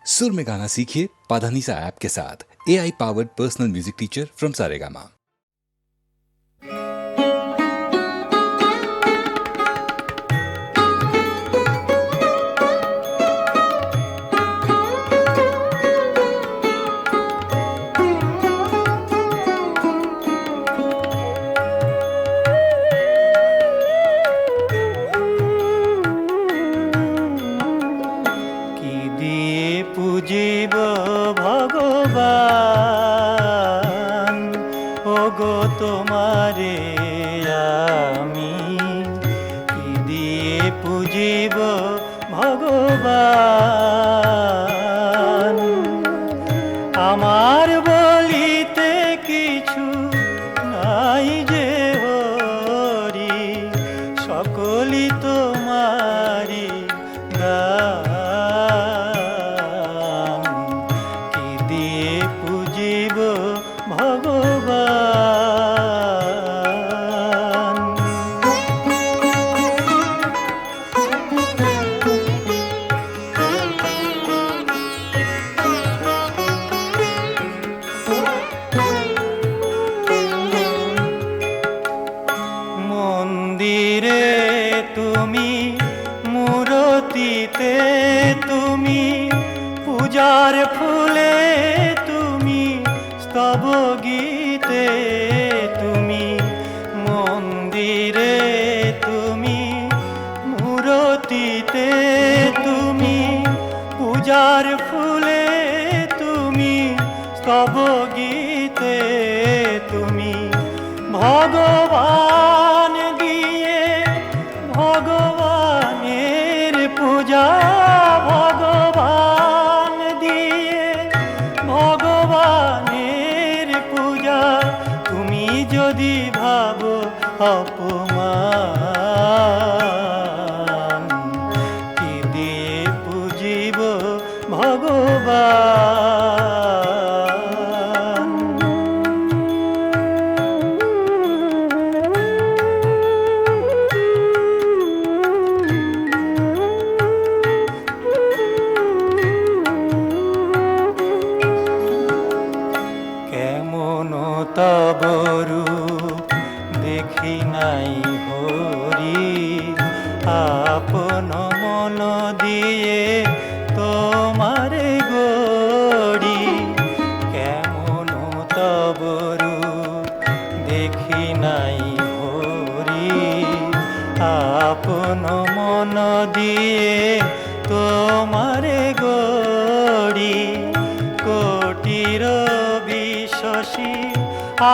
सुर में गाना सीखिए पाधानीसा ऐप के साथ। AI powered personal music teacher from Saregama. পুজিব ভগবান ওগো তোমারে আমি কি দিয়ে পুজিব ভগবান আমার বলিতে কিছু নাই যে হরি সকলই তোমারি দান ভগবান মন্দিরে তুমি মূরতিতে তুমি পূজার ফুলে স্তব গীতে তুমি মন্দিরে তুমি মূরতিতে তুমি পূজার ফুলে তুমি স্তব গীতে তুমি ভগবান দিয়ে ভগবানের পূজা ভগবান দিয়ে ভগবানের পূজা তুমি যদি ভাবো অপমান কি দিয়ে পুজিব ভগবান কেমন তব রূপ দেখি নাই হরি আপন মন দিয়ে তোমারে গড়ি কেমন তব রূপ দেখি নাই হরি আপন মন দিয়ে তোমারে গড়ি কোটির বিশ্বসী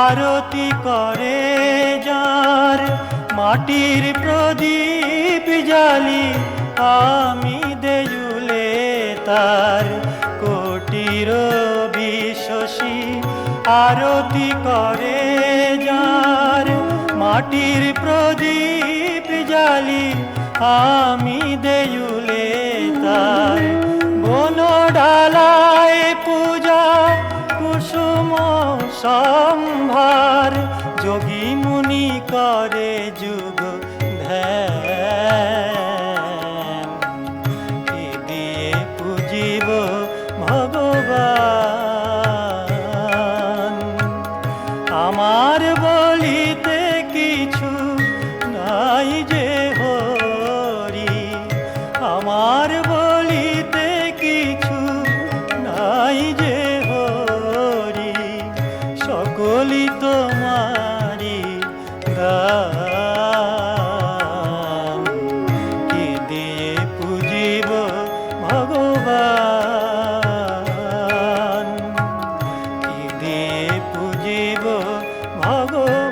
আরতি করে যার মাটির প্রদীপ জালি আমি দেজুলে তার কোটির বিশ্বসী আরতি করে যার মাটির প্রদীপ জালি আমি দেজুলে তার বন ডালায় পূজা কুসুম সম্ভার যোগী মুনি করে যুগ ধ্যান কি দিয়ে পুজিব ভগবান আমার বলিতে কিছু নাই যে হরি আমার বলিতে কিছু নাই যে হরি সকলই তোমারি দান কি দিয়ে পুজিব ভগবান কি দিয়ে পুজিব ভগবান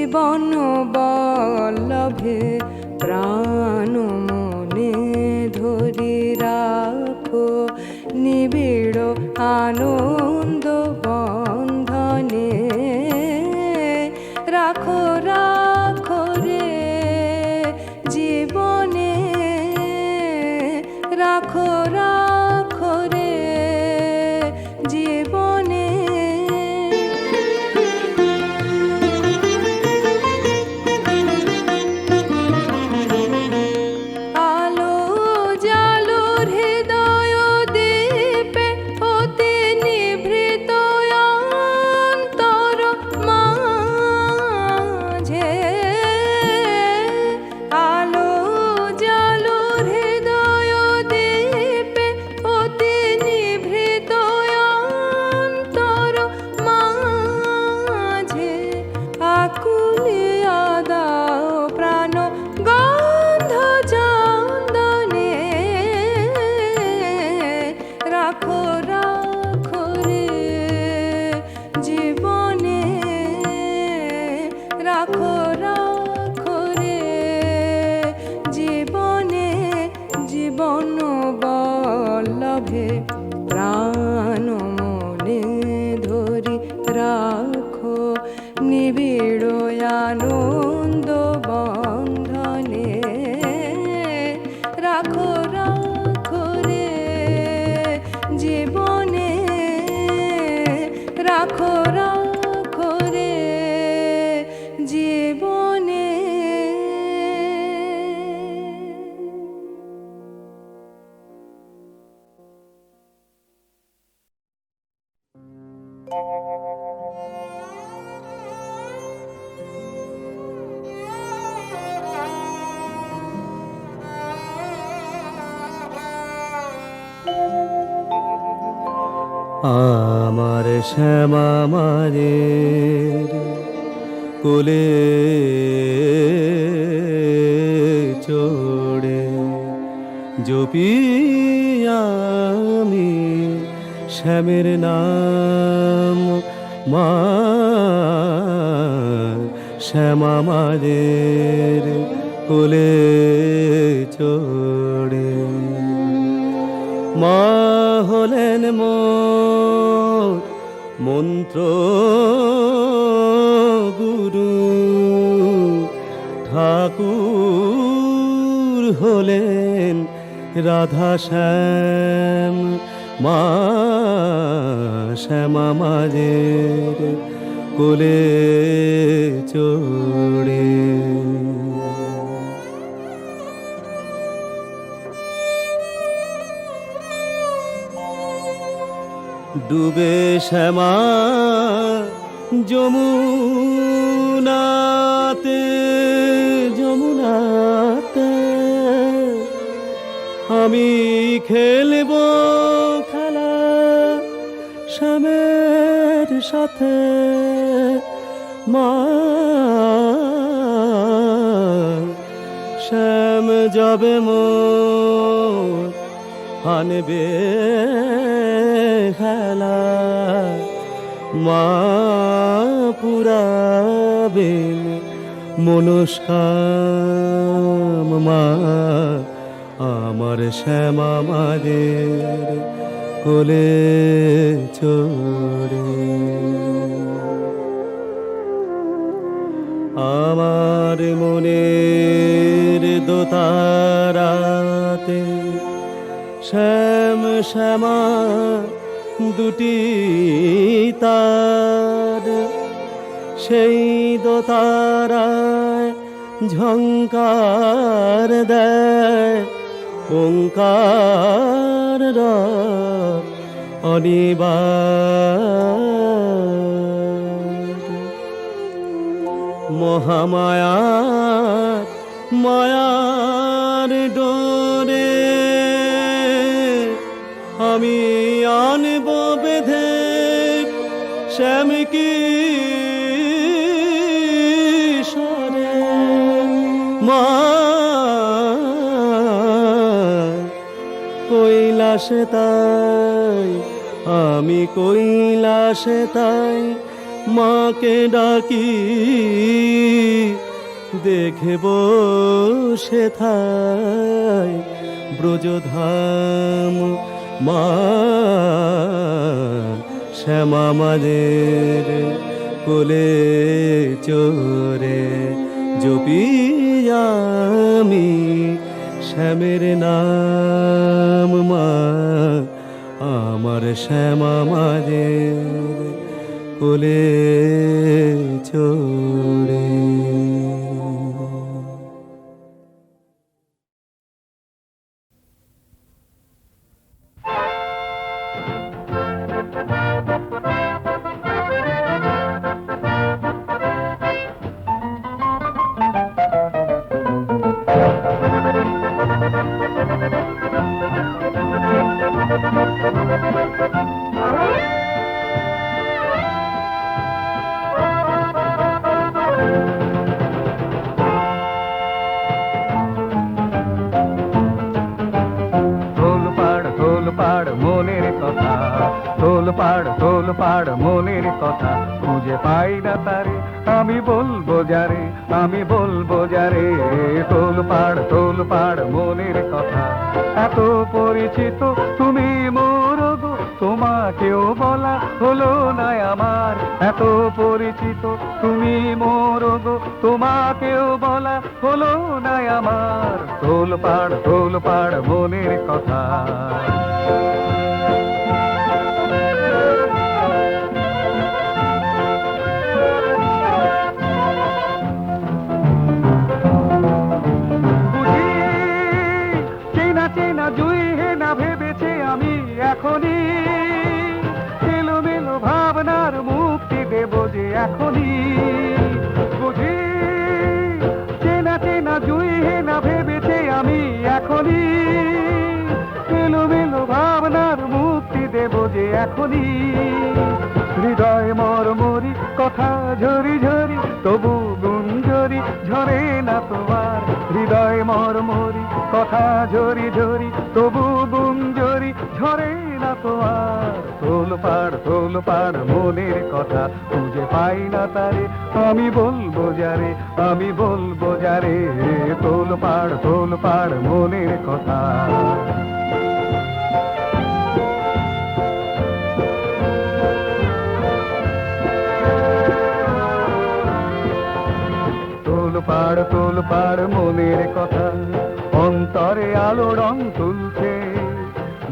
জীবন বল্লভে প্রাণ মনে ধরি রাখো নিবিড় আনন্দ বন্ধনে রাখো রাখো রে জীবনে রাখো রাখো রে জীবনে আলো জালো হৃদয় দীপে অতি নিভৃত অন্তর মাঝে আলো জালো হৃদয় দীপে অতি নিভৃত অন্তর মাঝে আকুলিয়া দাও প্রাণ গন্ধ চন্দনে রাখো রাখো রে জীবনে রাখো রাখো রে জীবনে জীবন বল্লভে প্রাণ মনে ধরি রাখো নিবিড় আনন্দ বন্ধনে রাখো রাখো রে জীবনে রাখো রাখো রে জীবনে আমার শ্যামা মায়ের কোলে চড়ে জপি আমি শ্যামের নাম মা শ্যামা মায়ের কোলে চড়ে মা হলেন মোর মন্ত্র গুরু ঠাকুর হলেন রাধা শ্যাম মা শ্যামা মায়ের কোলে চড়ে ডুবে শ্যামা যমুনাতে যমুনাতে আমি খেলব খেলা শ্যামের সাথে মা শ্যাম যাবে মোর আনবে খেলা মা পুরাবেন মনস্কাম মা আমার শ্যামা মায়ের কোলে চড়ে আমার মনের দোতারাতে শ্যাম শ্যামা দুটি তার সেই দোতারায় ঝংকার দেয় ওঙ্কার অনিবার মহামায়ার মায়ার ডোরে আমি আনব বেঁধে শ্যাম কি সরে মা কৈলাসে তাই আমি কৈলাসে তাই মাকে ডাকি দেখব সেথায় ব্রজধাম মা শ্যামা মাদের কোলে চোরে জপি আমি শ্যামের নাম মা আমার শ্যামা মাদের কোলে চোরে। তোলপাড় মনের কথা খুঁজে পাই না তারে, আমি বলবো যারে, আমি বলবো যারে। তোলপাড় মনের কথা এত পরিচিত তুমি মোর গো, তোমাকেও বলা হলো না আমার। এত পরিচিত তুমি মোর গো, তোমাকেও বলা হলো না আমার। তোলপাড় মনের কথা। এখনই এলোমেলো ভাবনার মুক্তি দেব যে এখনই বুঝি, চেনা চেনা জুই না ভেবেছে আমি এখনই এলোমেলো ভাবনার মুক্তি দেব যে এখনই। হৃদয় মরমরি কথা ঝরি ঝরি তবু গুঞ্জরি ঝরে না তোমার। হৃদয় মরমরি কথা ঝরি ঝরি তবু গুঞ্জরি ঝরে না তোমার। তোলপাড় মনের কথা খুঁজে পাই না তারে, আমি বলবো যারে, আমি বলবো যারে। তোলপাড় মনের কথা। তোলপাড় মনের কথা, অন্তরে আলো রং তুলছে,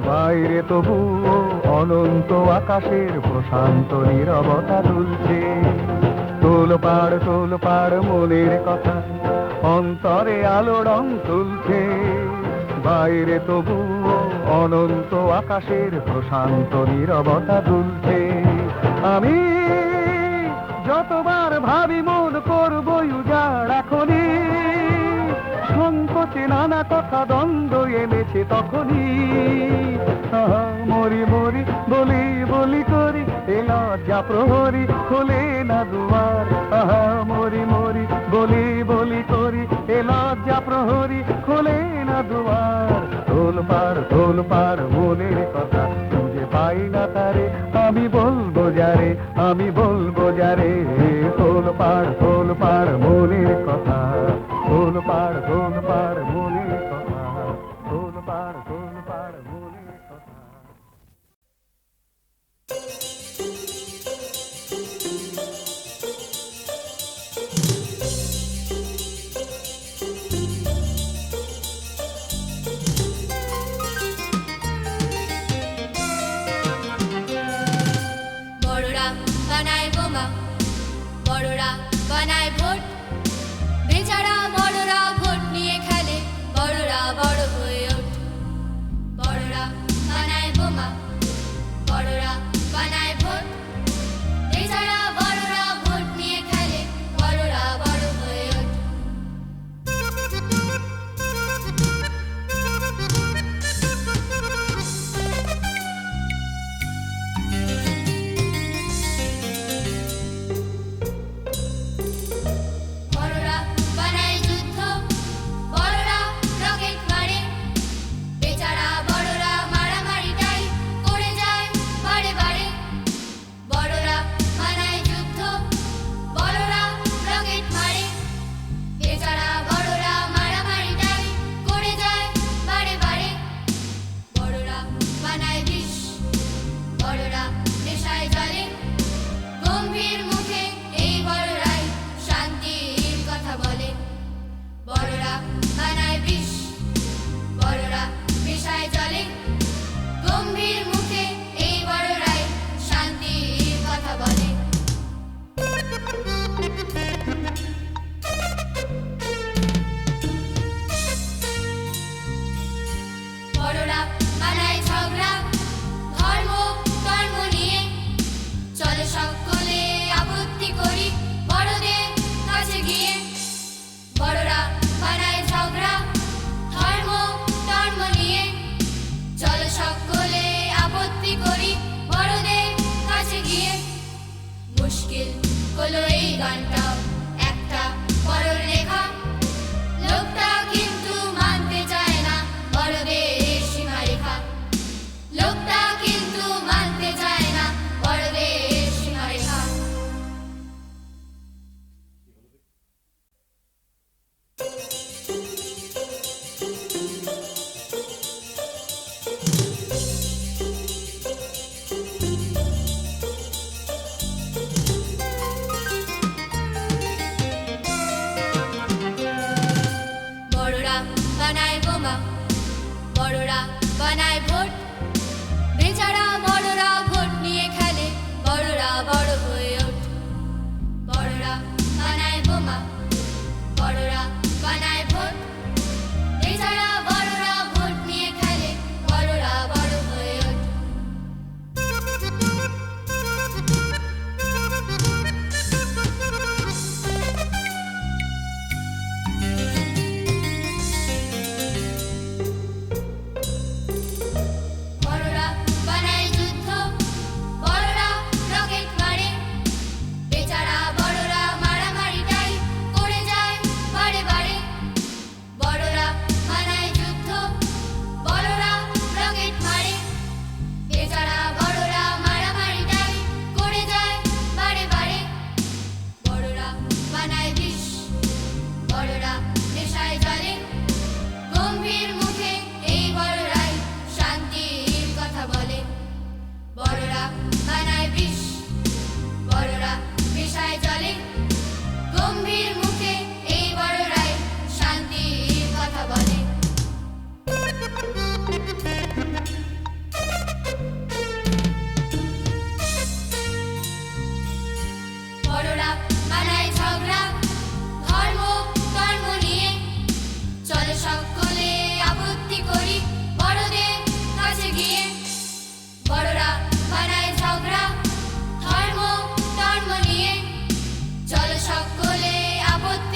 বাইরে তবুও অনন্ত আকাশের প্রশান্ত নীরবতা তুলছে। তোলপাড় মনের কথা, অন্তরে আলো রং তুলছে, বাইরে তবুও অনন্ত আকাশের প্রশান্ত নীরবতা তুলছে। আমি যতবার ভাবি মন করবো উজাড় এখনই, সংকোচে নানা কথা দ্বন্দ্ব এনেছে তখনই। মরি মরি বলি বলি করি এ লজ্জা প্রহরী খোলে না দুয়ার। মরি মরি বলি বলি করি এ লজ্জা প্রহরী খোলে না দুয়ার। তোলপাড় মনের কথা খুঁজে পাই না তারে, আমি বলবো যারে, আমি বলবো যারে। তোলপাড় মনের কথা। তোলপাড় মনের কথা। তোলপাড় মনের কথা।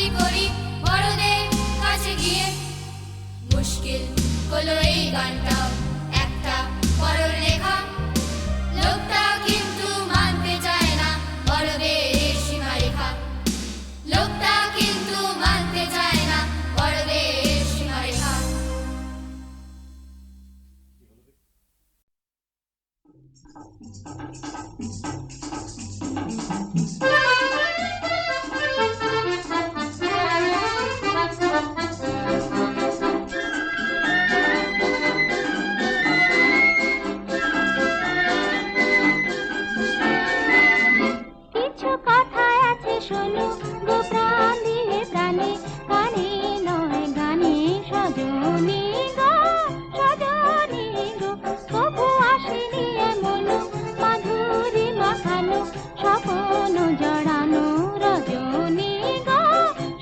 চুরি করি বড়দের কাছে গিয়ে। মুশকিল হলো এই গানটাও একটা বড় লেখা, লোকটা কিন্তু মানতে চায় না বড়দের সীমারেখা। লোকটা কিন্তু মানতে চায় না বড়দের সীমারেখা। কিছু কথা আছে শোনো গো প্রাণ দিয়ে প্রাণে, কানে নয় গানে সজনী গো, সজনী গো। কবু আসেনি এমন মাধুরী মাখানো স্বপ্ন জড়ানো রজনী গো,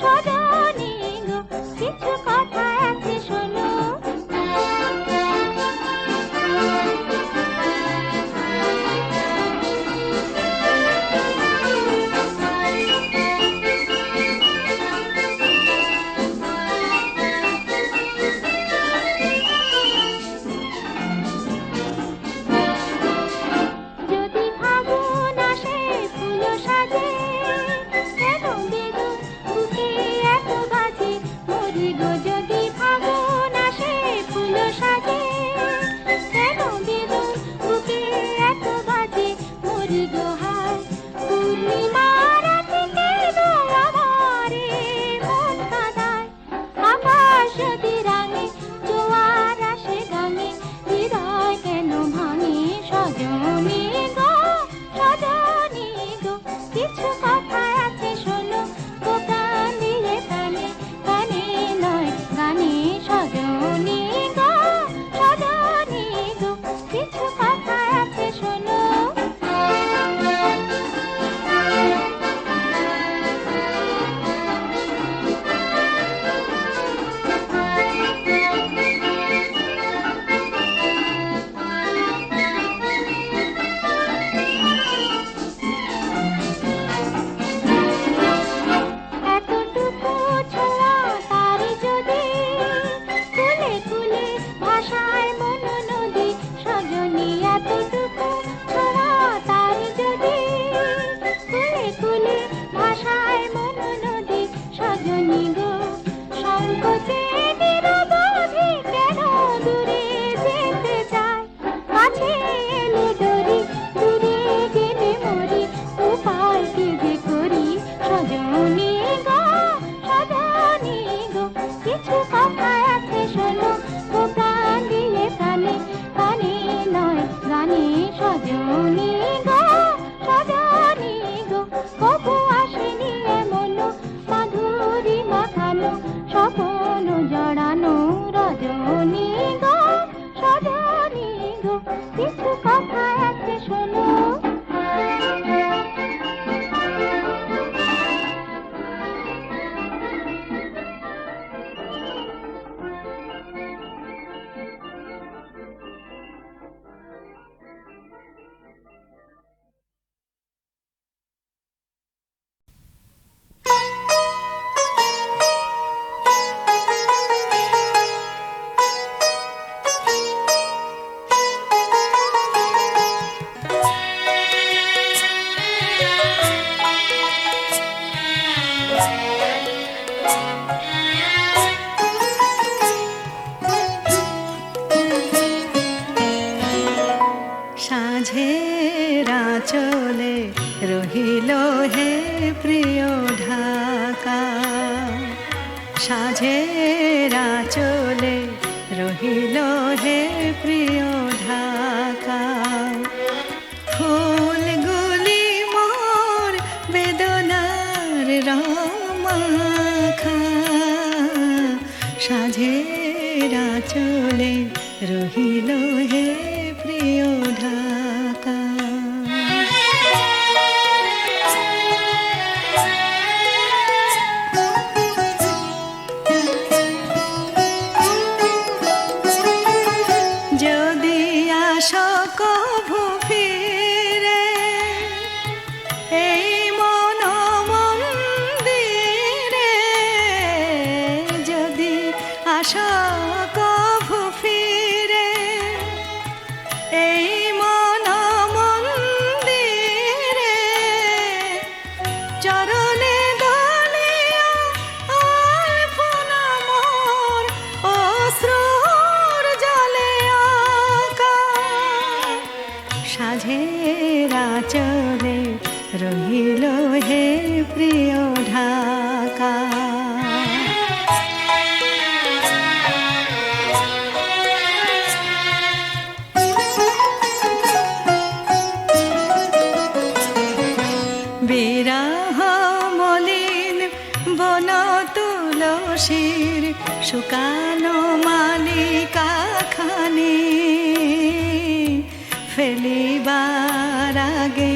সজনী গো। কিছু কথা আছে শোনো। যদি ফাগুন আসে ফুল সাজে, কেন বেদন বুকে এত বাজে মরি গো। যদি ফাগুন আসে ফুল সাজে, কেন বেদন বুকে এত বাজে মরি গো। হায় পূর্ণিমা রাতিতে দো আমারে মন কাঁদায়, আকাশ যদি রাঙে জোয়ার আসে গাঙে, হৃদয় কেন ভাঙে সজনী গো, সজনী গো। কিছু কথা আছে শোনো গো প্রাণ দিয়ে কানে, কানে নয় গানে সজনী গো, সজনী গো। কিছু কথা আছে শোনো। এতটুকু ছোঁয়া তার যদি কুলে কুলে ভাষায় মন নদী সজনী। এতটুকু ছোঁয়া তার যদি কুলে কুলে ভাষায় মন নদী সজনী গো। সংকোচে নিরবধি কেন দূরে যেতে চায়, কাছে এলে ডরি দূরে গেলে মরি, উপায় কি যে করি সজনী গো, সজনী গো। কিছু কথা আছে শোনো গো প্রাণ দিয়ে কানে, কানে নয় গানে সজনী গো, সজনী গো। কবু আসেনি এমন মাধুরী মাখানো স্বপ্ন জড়ানো রজনী গো, সজনী গো। কিছু কথা আছে শোনো। সাঁঝের আঁচলে রহিল হে প্রিয় ঢাকা, সাঁঝের আঁচলে রহিল হে প্রিয় ঢাকা। ফুলগুলি মোর বেদনার রমাখা, সাঁঝের আঁচলে রহিল হে প্রিয় ঢাকা। যদি আসো কভু ফিরে এই মন মন্দিরে, তুলসীর শুকানো মালিকা খানি ফেলিবার আগে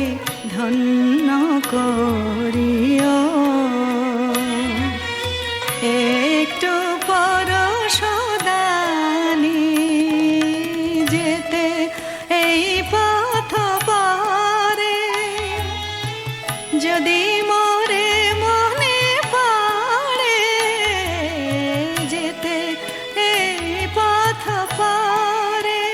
ধন্য করিও একটু পরশদানি যেতে এই পথ পারে যদি মরে মনে পড়ে যেতে এই পথ পারে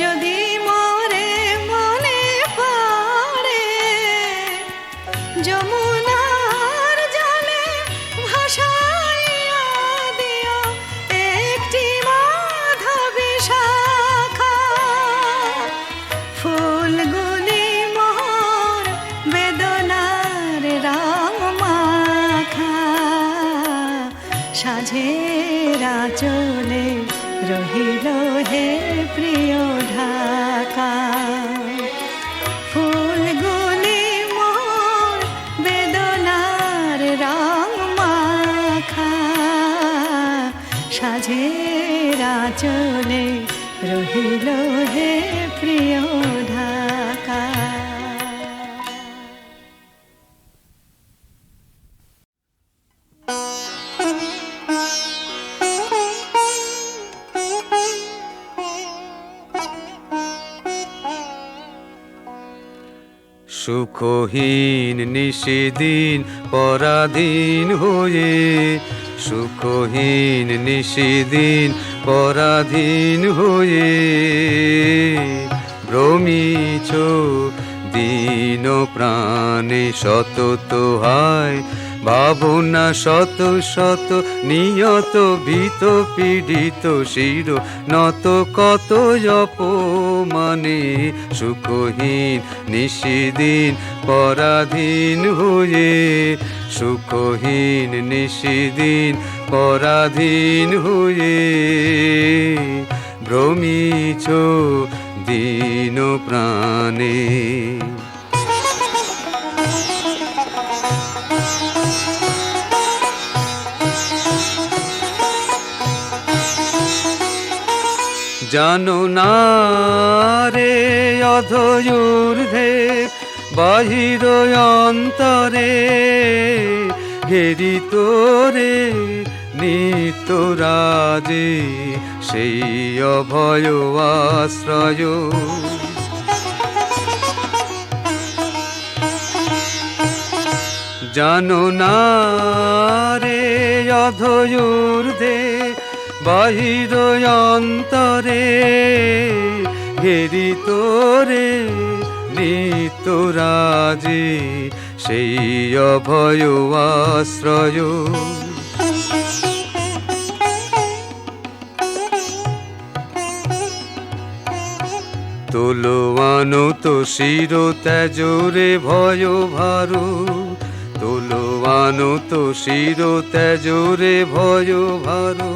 যদি মরে মনে পড়ে যমুনার জলে ভাসাইয়া দিও একটি মাধবী শাখা ফুলগুলি মোর বেদনার রং মাখা সাঝের আঁচলে রহিল হে প্রিয় ঢাকা ফুলগুলি মোর বেদনার রং মাখা সাঝের আঁচলে রহিল হে প্রিয় ঢাকা। সুখহীন নিশিদিন পরাধীন হয়ে সুখহীন নিশিদিন পরাধীন হয়ে ভ্রমিছ দিন প্রাণে সতত হায় ভাবনা শত শত নিয়ত ভীত পীড়িত শির নত কত অপমানে সুখহীন নিশিদিন পরাধীন হয়ে সুখহীন নিশিদিন পরাধীন হয়ে ভ্রমিছ দিন প্রাণে। জানো না রে অধৈর্যে বাহির অন্তরে ঘেরি তোরে নিত্য রাজে সেই অভয় আশ্রয় জানো না রে অধৈর্যে বাহির অন্তরে ঘেরি তোরে নিত্য রাজে সেই অভয় আশ্রয় তোলোয়ানো তো শির ত্যাজরে ভয় ভারু তোলোয়ানো তো শির ত্যাজরে ভয় ভারু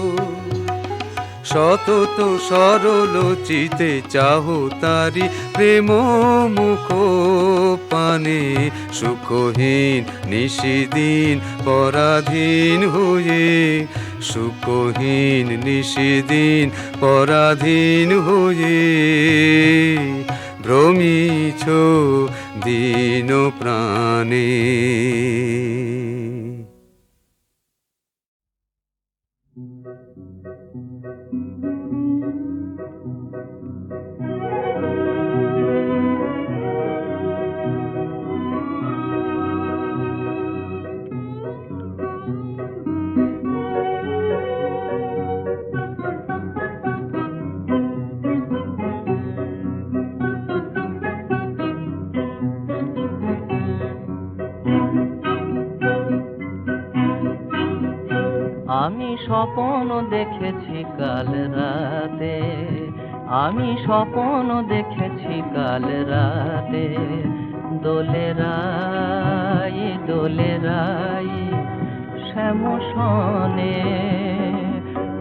সতত সরল চিতে চাহো তারি প্রেম মুখ পানে সুখহীন নিশিদিন পরাধীন হয়ে সুখহীন নিশিদিন পরাধীন হয়ে ভ্রমিছ দিন প্রাণে। আমি স্বপ্ন দেখেছি কাল রাতে আমি স্বপ্ন দেখেছি কাল রাতে দোলে রাই শ্যামসনে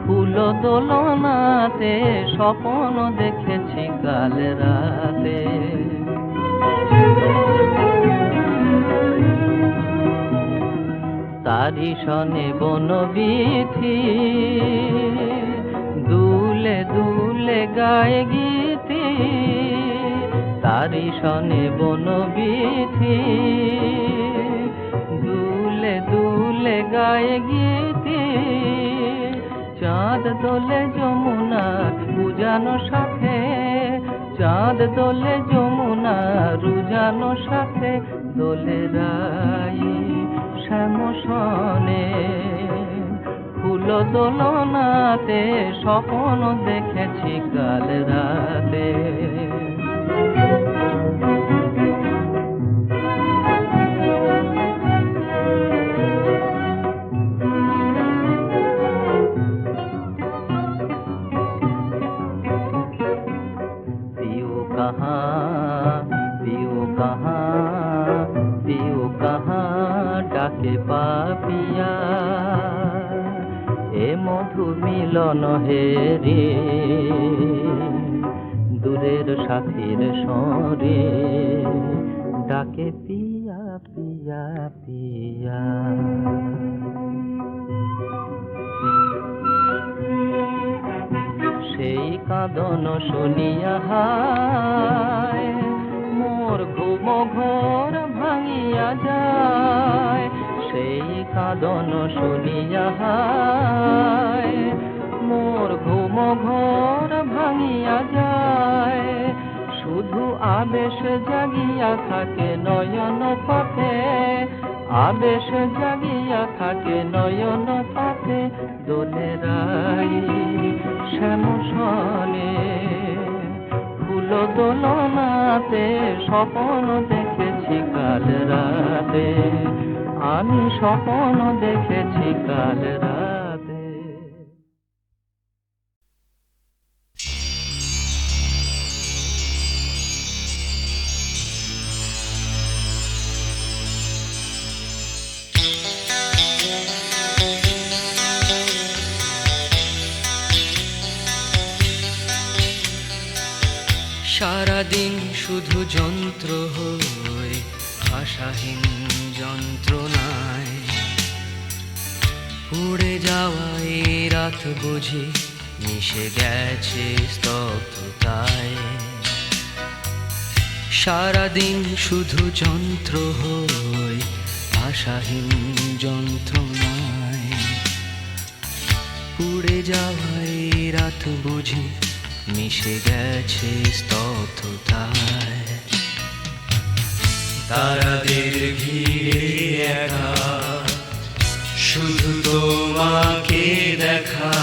ফুল দোলনাতে স্বপ্ন দেখেছি কাল রাতে তারি সনে বনবিথি দুলে দুলে গায়ে গীতি তারি সনে বনবিথি দুলে দুলে গায়ে গীতি চাঁদ দোলে যমুনার উজানো সাথে চাঁদ দোলে যমুনার উজানো সাথে দোলে রাই শ্যামসনে ফুল দোলনাতে স্বপ্ন দেখেছি কাল রাতে पियो कहाँ डाके पापिया ए मधु मिलन हेरे दूरेर साथीर सरे डाके पिया पिया पिया সেই কাঁদন শুনিয়া হায় মোর ঘুম ঘোর ভাঙিয়া যায় সেই কাঁদন শুনিয়া হায় মোর ঘুম ঘোর ভাঙিয়া যায় শুধু আবেশ জাগিয়া থাকে নয়ন পথে আবেশ জাগিয়া থাকে নয়ন পথে দোলে রাই শ্যামসনে ফুল দোলনাতে স্বপ্ন দেখেছি কাল রাতে আমি স্বপ্ন দেখেছি কাল রাতে সারাদিন শুধু যন্ত্র হয়ে আশাহীন যন্ত্রণায় উড়ে যাওয়া এই রাত বুঝি মিশে গেছে স্তব্ধতায় সারাদিন শুধু যন্ত্র হয়ে আশাহীন যন্ত্রণায় উড়ে যাওয়া এই রাত বুঝি মিশে গেছে স্তব্ধতায় তারাদের ঘিরে একা শুধু তোমাকে দেখা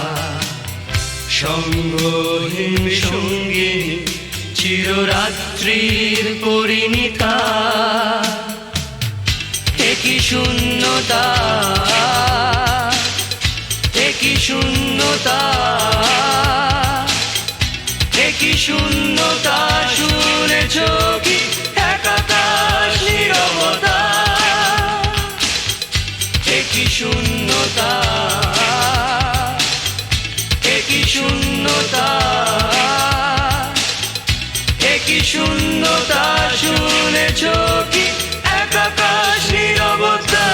সঙ্গহীন সঙ্গে চিররাত্রির পরিণীতা একই শূন্যতা একই শূন্যতা একই শূন্যতা শুনেছ কি একাকাশ নীরবতা একই শূন্যতা একই শূন্যতা একই শূন্যতা শুনেছ কি একাকাশ নীরবতা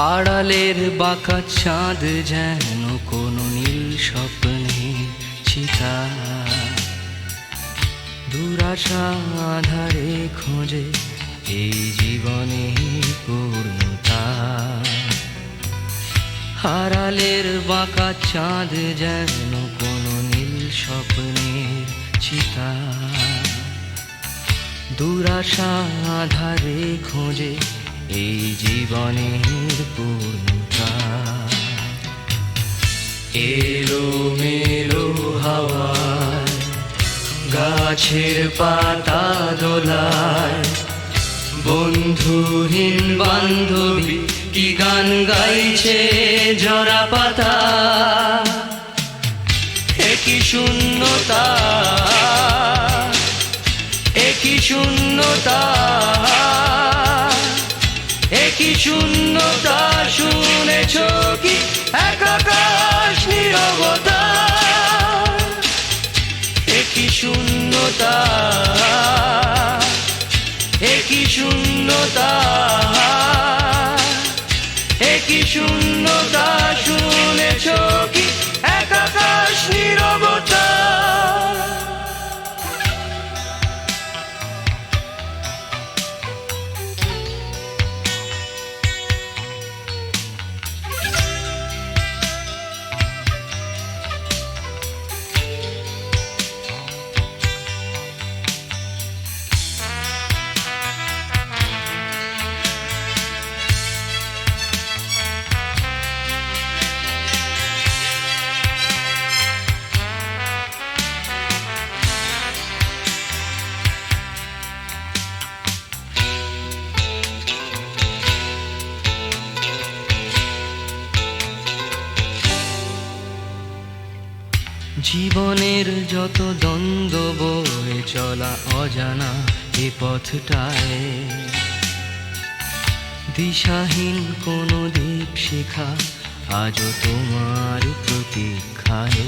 আড়ালের বাঁকা চাঁদ যেন কোনো নীল স্বপ্নের চিতা দুরাশা আধারে খোঁজে এই জীবনের পূর্ণতা আড়ালের বাঁকা চাঁদ যেন কোনো নীল স্বপ্নের চিতা দুরাশা আধারে খোঁজে এই জীবনের পূর্ণতা এলো মেলো হাওয়ায় গাছের পাতা দোলায় বন্ধুহীন বান্ধবী কি গান গাইছে ঝরা পাতা শূন্যতা, একই শূন্যতা, একই শূন্যতা, শুনেছ কি এক আকাশ নীরবতা, একই শূন্যতা, একই শূন্যতা, একই শূন্যতা, শুনেছ কি এক আকাশ নীরবতা। জীবনের যত দ্বন্দ্ব বয়ে চলা অজানা এ পথটায়, দিশাহীন কোনো দ্বীপ শিখা আজও তোমার প্রতীক্ষায়।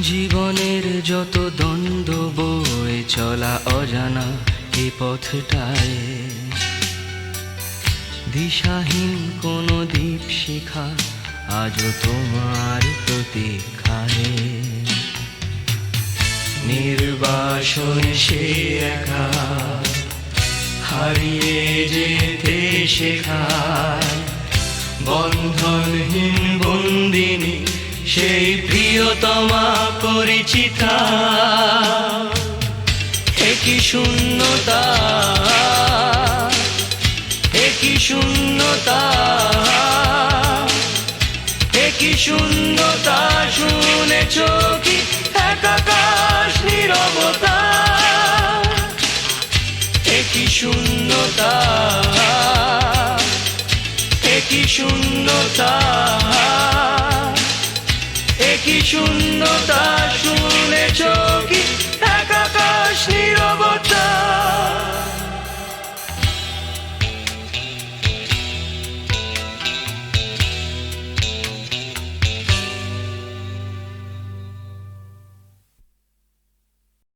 জীবনের যত দ্বন্দ্ব বয়ে চলা অজানা এ পথটায়, দিশাহীন কোনো দ্বীপ শিখা আজও তোমার প্রতীক্ষায়। নির্বাসন সে একা হারিয়ে যেতে শেখায়, বন্ধনহীন বন্দিনী সেই প্রিয়তমা পরিচিতা। একই শূন্যতা, একই শূন্যতা, একই শূন্যতা, শুনেছ কি এক আকাশ নীরবতা, একই শূন্যতা, একই শূন্যতা, একই শূন্যতা,